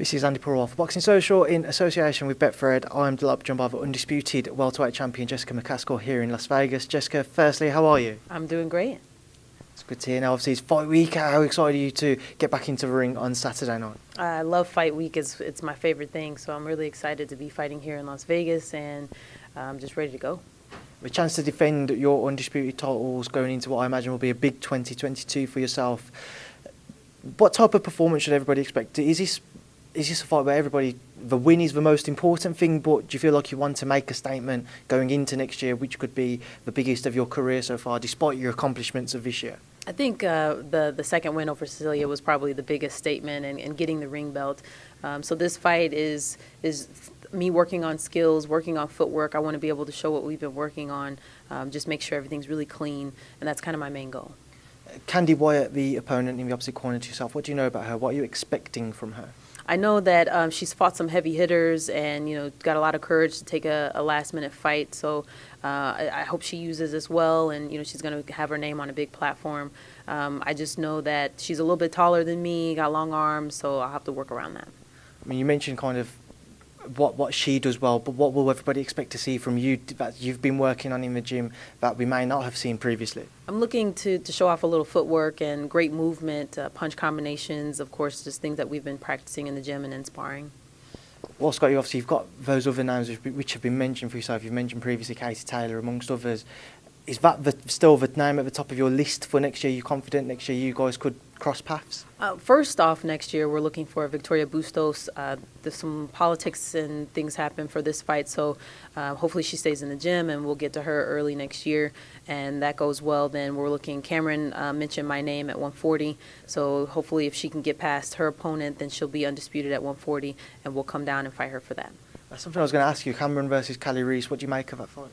This is Andi Purewal for Boxing Social in association with Betfred. I'm delighted to be joined by the undisputed welterweight champion Jessica McCaskill here in Las Vegas. Jessica, firstly, how are you? I'm doing great. It's good to hear. Now, obviously, it's fight week. How excited are you to get back into the ring on Saturday night? I love fight week. It's my favorite thing, so I'm really excited to be fighting here in Las Vegas, and I'm just ready to go. A chance to defend your undisputed titles going into what I imagine will be a big 2022 for yourself. What type of performance should everybody expect? Is this a fight where the win is the most important thing, but do you feel like you want to make a statement going into next year, which could be the biggest of your career so far, despite your accomplishments of this year? I think the second win over Cecilia was probably the biggest statement, and getting the ring belt. So this fight is me working on skills, working on footwork. I want to be able to show what we've been working on, just make sure everything's really clean, and that's kind of my main goal. Kandi Wyatt, the opponent in the opposite corner to yourself, what do you know about her? What are you expecting from her? I know that she's fought some heavy hitters and, got a lot of courage to take a last-minute fight. So I hope she uses this well, and, she's going to have her name on a big platform. I just know that she's a little bit taller than me, got long arms, so I'll have to work around that. I mean, you mentioned kind of what she does well, but what will everybody expect to see from you that you've been working on in the gym that we may not have seen previously? I'm looking to show off a little footwork and great movement, punch combinations, of course, just things that we've been practicing in the gym and in sparring. Well, Scott, obviously you've got those other names which have been mentioned for yourself. You've mentioned previously Katie Taylor, amongst others. Is that still the name at the top of your list for next year? Are you confident next year you guys could cross paths? First off, next year we're looking for Victoria Bustos. There's some politics and things happen for this fight, so hopefully she stays in the gym and we'll get to her early next year. And that goes well, then we're looking. Cameron mentioned my name at 140, so hopefully if she can get past her opponent, then she'll be undisputed at 140, and we'll come down and fight her for that. That's something I was going to ask you. Cameron versus Callie Reese. What do you make of that fight?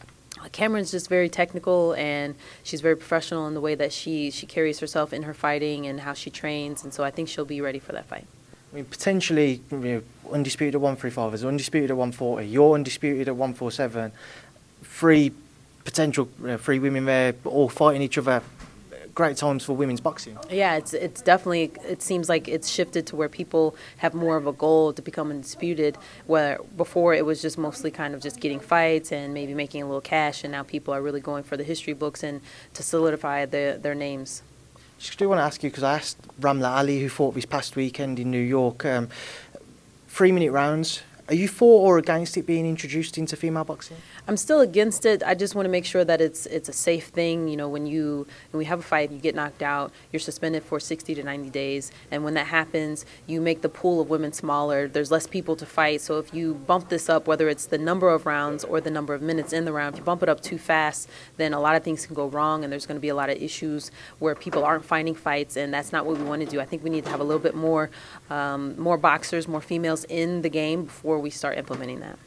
Cameron's just very technical, and she's very professional in the way that she carries herself in her fighting and how she trains, and so I think she'll be ready for that fight. I mean, potentially undisputed at 135, is undisputed at 140, you're undisputed at 147. Three women there, all fighting each other. Great times for women's boxing. Yeah, it's definitely, it seems like it's shifted to where people have more of a goal to become undisputed, where before it was just mostly kind of just getting fights and maybe making a little cash, and now people are really going for the history books and to solidify their names. Just do want to ask you, because I asked Ramla Ali, who fought this past weekend in New York, 3-minute rounds. Are you for or against it being introduced into female boxing? I'm still against it. I just want to make sure that it's a safe thing. When we have a fight, you get knocked out, you're suspended for 60 to 90 days. And when that happens, you make the pool of women smaller. There's less people to fight. So if you bump this up, whether it's the number of rounds or the number of minutes in the round, if you bump it up too fast, then a lot of things can go wrong, and there's going to be a lot of issues where people aren't finding fights, and that's not what we want to do. I think we need to have a little bit more boxers, more females in the game before we start implementing that.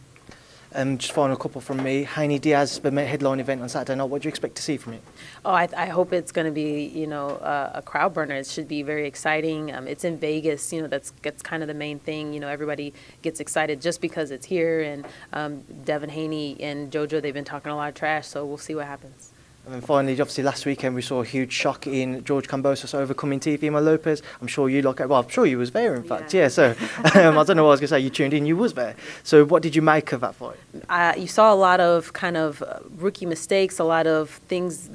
Just final couple from me. Haney-Diaz, the headline event on Saturday night. What do you expect to see from it? Oh, I hope it's going to be, a crowd burner. It should be very exciting. It's in Vegas. That's kind of the main thing. Everybody gets excited just because it's here. And Devin Haney and JoJo, they've been talking a lot of trash, so we'll see what happens. And then finally, obviously, last weekend we saw a huge shock in George Kambosos overcoming Teofimo Lopez. I'm sure you I'm sure you was there, in fact. Yeah, so I don't know what I was going to say. You tuned in, you was there. So what did you make of that fight? You saw a lot of kind of rookie mistakes, a lot of things,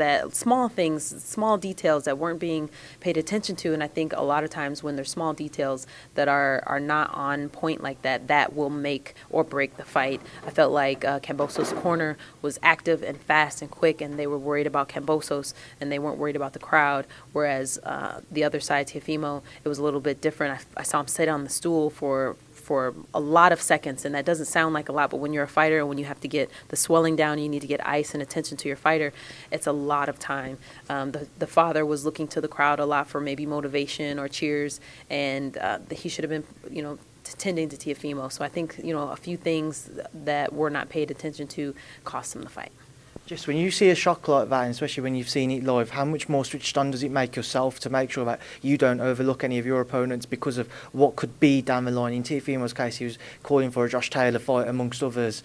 small details that weren't being paid attention to. And I think a lot of times when there's small details that are not on point like that, that will make or break the fight. I felt like Kambosos' corner was active and fast and quick, and they were worried about Kambosos and they weren't worried about the crowd, whereas the other side, Teofimo, it was a little bit different. I saw him sit on the stool for a lot of seconds, and that doesn't sound like a lot, but when you're a fighter and when you have to get the swelling down, you need to get ice and attention to your fighter, it's a lot of time. The father was looking to the crowd a lot for maybe motivation or cheers, and he should have been, tending to Teofimo. So I think, a few things that were not paid attention to cost him the fight. Just when you see a shock like that, and especially when you've seen it live, how much more switched on does it make yourself to make sure that you don't overlook any of your opponents because of what could be down the line? In Teofimo's case, he was calling for a Josh Taylor fight, amongst others.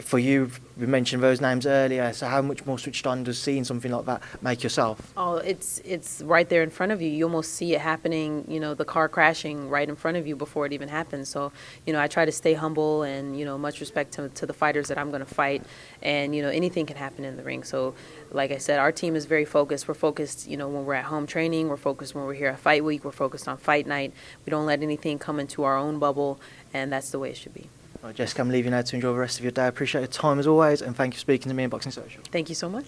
For you, we mentioned those names earlier, so how much more switched on does seeing something like that make yourself? Oh, it's right there in front of you. You almost see it happening, the car crashing right in front of you before it even happens. So, I try to stay humble and, much respect to the fighters that I'm going to fight. And, anything can happen in the ring. So, like I said, our team is very focused. We're focused, when we're at home training. We're focused when we're here at fight week. We're focused on fight night. We don't let anything come into our own bubble, and that's the way it should be. Well, Jessica, I'm leaving you now to enjoy the rest of your day. I appreciate your time as always, and thank you for speaking to me in Boxing Social. Thank you so much.